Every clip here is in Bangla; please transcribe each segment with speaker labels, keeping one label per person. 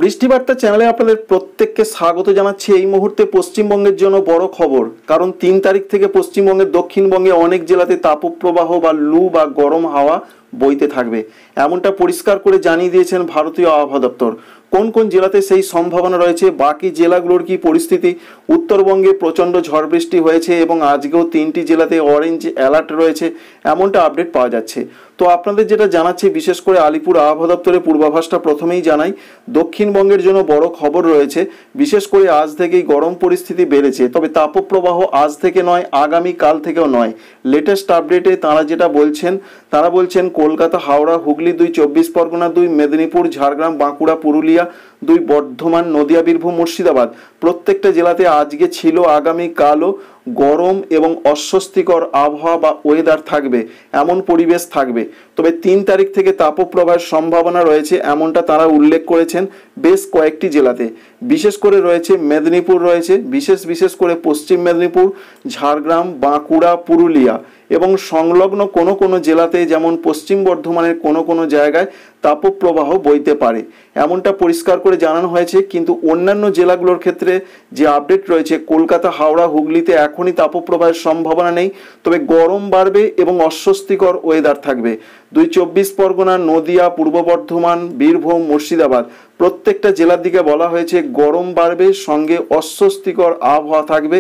Speaker 1: বৃষ্টিবার্তা চ্যানেলে আপনাদের প্রত্যেককে স্বাগত জানাচ্ছি। এই মুহূর্তে পশ্চিমবঙ্গের জন্য বড় খবর, কারণ 3 তারিখ থেকে পশ্চিমবঙ্গের দক্ষিণবঙ্গে অনেক জেলাতে তাপপ্রবাহ বা লু বা গরম হাওয়া বইতে থাকবে, এমনটা পরিষ্কার করে জানিয়ে দিয়েছেন ভারতীয় আবহাওয়া দপ্তর। কোন কোন জেলাতে সেই সম্ভাবনা রয়েছে, বাকি জেলাগুলোর কি পরিস্থিতি। উত্তরবঙ্গে প্রচণ্ড ঝড় বৃষ্টি হয়েছে এবং আজকেও 3টি জেলাতে অরেঞ্জ অ্যালার্ট রয়েছে, এমনটা আপডেট পাওয়া যাচ্ছে। তো আপনাদের যেটা জানাচ্ছি, বিশেষ করে আলিপুর আবহাওয়া দপ্তরের পূর্বাভাসটা প্রথমেই জানাই। দক্ষিণবঙ্গের জন্য বড় খবর রয়েছে, বিশেষ করে আজ থেকেই গরম পরিস্থিতি বেড়েছে, তবে তাপপ্রবাহ আজ থেকে নয়, আগামী কাল থেকেও নয়। লেটেস্ট আপডেটে তারা যেটা বলছেন, তারা বলছেন কলকাতা, হাওড়া, হুগলি 2, 24 পরগনা 2, মেদিনীপুর, ঝাড়গ্রাম, বাঁকুড়া, পুরুলিয়া 2, বর্ধমান, নদিয়া, বীরভূম, মুর্শিদাবাদ প্রত্যেকটা জেলাতে আজকে ছিল, আগামী কালও গরম এবং অস্বস্তিকর আবহাওয়া বা ওয়েদার থাকবে, এমন পরিবেশ থাকবে। তবে 3 তারিখ থেকে তাপপ্রবাহের সম্ভাবনা রয়েছে, এমনটা তারা উল্লেখ করেছেন বেশ কয়েকটি জেলাতে। বিশেষ করে রয়েছে মেদিনীপুর, রয়েছে বিশেষ করে পশ্চিম মেদিনীপুর, ঝাড়গ্রাম, বাঁকুড়া, পুরুলিয়া এবং সংলগ্ন কোনো জেলাতে, যেমন পশ্চিম বর্ধমানের কোনো জায়গায় তাপপ্রবাহ বইতে পারে, এমনটা পরিষ্কার করে জানানো হয়েছে। কিন্তু অন্যান্য জেলাগুলোর ক্ষেত্রে যে আপডেট রয়েছে, কলকাতা, হাওড়া, হুগলিতে এখনই তাপপ্রবাহের সম্ভাবনা নেই, তবে গরম বাড়বে এবং অস্বস্তিকর ওয়েদার থাকবে। 2, 24 পরগনা, নদিয়া, পূর্ব বর্ধমান, বীরভূম, মুর্শিদাবাদ প্রত্যেকটা জেলার দিকে বলা হয়েছে গরম বাড়বে, সঙ্গে অস্বস্তিকর আবহাওয়া থাকবে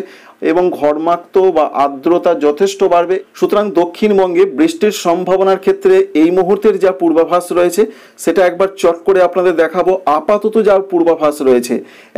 Speaker 1: এবং ঘর্মাক্ত বা আর্দ্রতা যথেষ্ট বাড়বে। সুতরাং দক্ষিণবঙ্গে বৃষ্টির সম্ভাবনার ক্ষেত্রে এই মুহূর্তের যা পূর্বাভাস রয়েছে সেটা একবার চট করে আপনাদের দেখাবো। আপাতত যা পূর্বাভাস রয়েছে,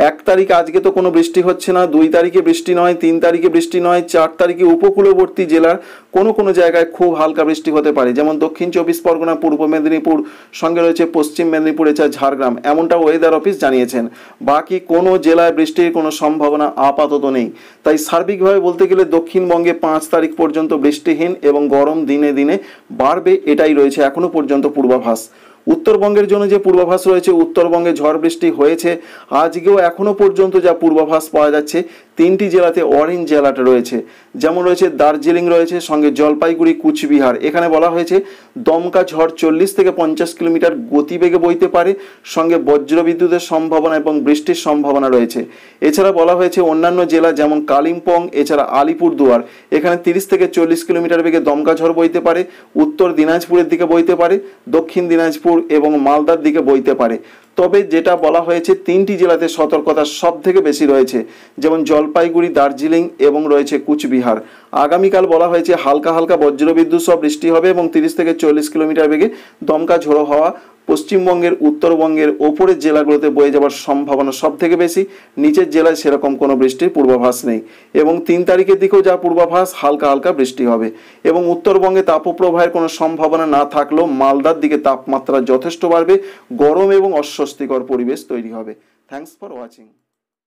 Speaker 1: 1 তারিখ আজকে তো কোনো বৃষ্টি হচ্ছে না, 2 তারিখে বৃষ্টি নয়, 3 তারিখে বৃষ্টি নয়, 4 তারিখে উপকূলবর্তী জেলার কোনো জায়গায় খুব হালকা বৃষ্টি হতে পারে, যেমন দক্ষিণ 24 পরগনা, পূর্ব মেদিনীপুর, সঙ্গে রয়েছে পশ্চিম মেদিনীপুর, এছাড়া ঝাড়গ্রাম, এমনটা ওয়েদার অফিস জানিয়েছেন। বাকি কোনো জেলায় বৃষ্টির কোনো সম্ভাবনা আপাতত নেই। তাই সার্বিকভাবে বলতে গেলে দক্ষিণবঙ্গে 5 তারিখ পর্যন্ত বৃষ্টিহীন এবং গরম দিনে দিনে বাড়বে, এটাই রয়েছে এখনো পর্যন্ত পূর্বাভাস। উত্তরবঙ্গের জন্য যে পূর্বাভাস রয়েছে, উত্তরবঙ্গে ঝড় বৃষ্টি হয়েছে, আজকেও এখনো পর্যন্ত যা পূর্বাভাস পাওয়া যাচ্ছে 3টি জেলাতে অরেঞ্জ অ্যালার্ট রয়েছে, যেমন রয়েছে দার্জিলিং, রয়েছে সঙ্গে জলপাইগুড়ি, কুচবিহার। এখানে বলা হয়েছে দমকা ঝড় 40 থেকে 50 কিলোমিটার গতিবেগে বইতে পারে, সঙ্গে বজ্রবিদ্যুতের সম্ভাবনা এবং বৃষ্টির সম্ভাবনা রয়েছে। এছাড়া বলা হয়েছে অন্যান্য জেলা যেমন কালিম্পং, এছাড়া আলিপুরদুয়ার, এখানে 30 থেকে 40 কিলোমিটার বেগে দমকা ঝড় বইতে পারে, উত্তর দিনাজপুরের দিকে বইতে পারে, দক্ষিণ দিনাজপুর এবং মালদার দিকে বইতে পারে। তবে যেটা বলা হয়েছে 3টি জেলাতে সতর্কতা সব থেকে বেশি রয়েছে, যেমন জলপাইগুড়ি, দার্জিলিং এবং রয়েছে কুচবিহার। আগামীকাল বলা হয়েছে হালকা বজ্রবিদ্যুৎ সহ বৃষ্টি হবে এবং 30 থেকে 40 কিলোমিটার বেগে দমকা ঝোড়ো হাওয়া পশ্চিমবঙ্গের, উত্তরবঙ্গের ওপরের জেলাগুলোতে বয়ে যাওয়ার সম্ভাবনা সব থেকে বেশি। নিচের জেলায় সেরকম কোনো বৃষ্টির পূর্বাভাস নেই এবং 3 তারিখের দিকেও যা পূর্বাভাস হালকা বৃষ্টি হবে এবং উত্তরবঙ্গে তাপপ্রবাহের কোনো সম্ভাবনা না থাকলেও মালদার দিকে তাপমাত্রা যথেষ্ট বাড়বে, গরম এবং অস্বস্তিকর পরিবেশ তৈরি হবে। Thanks for watching.